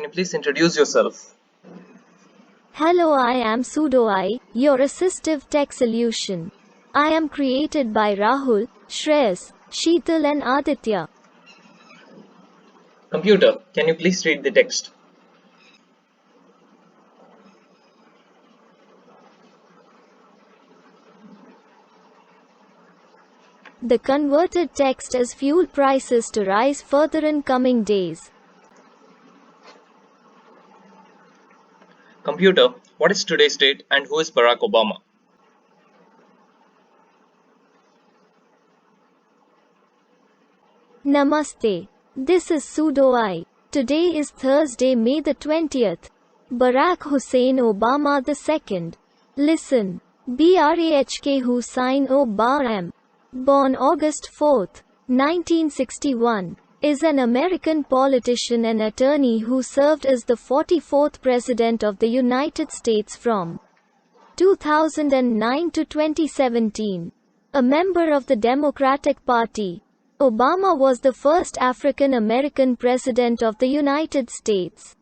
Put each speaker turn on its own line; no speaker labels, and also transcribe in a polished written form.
you please introduce yourself?
Hello, I am SudoI, your assistive tech solution. I am created by Rahul, Shreyas, Sheetal and Aditya.
Computer, can you please read the text?
The converted text is fuel prices to rise further in coming days.
Computer, what is today's date and who is Barack Obama?
Namaste. This is SudoI. Today is Thursday, May the 20th. Barack Hussein Obama II. Listen. Barack Hussein Obama, born August 4, 1961, is an American politician and attorney who served as the 44th President of the United States from 2009 to 2017. A member of the Democratic Party, Obama was the first African American president of the United States.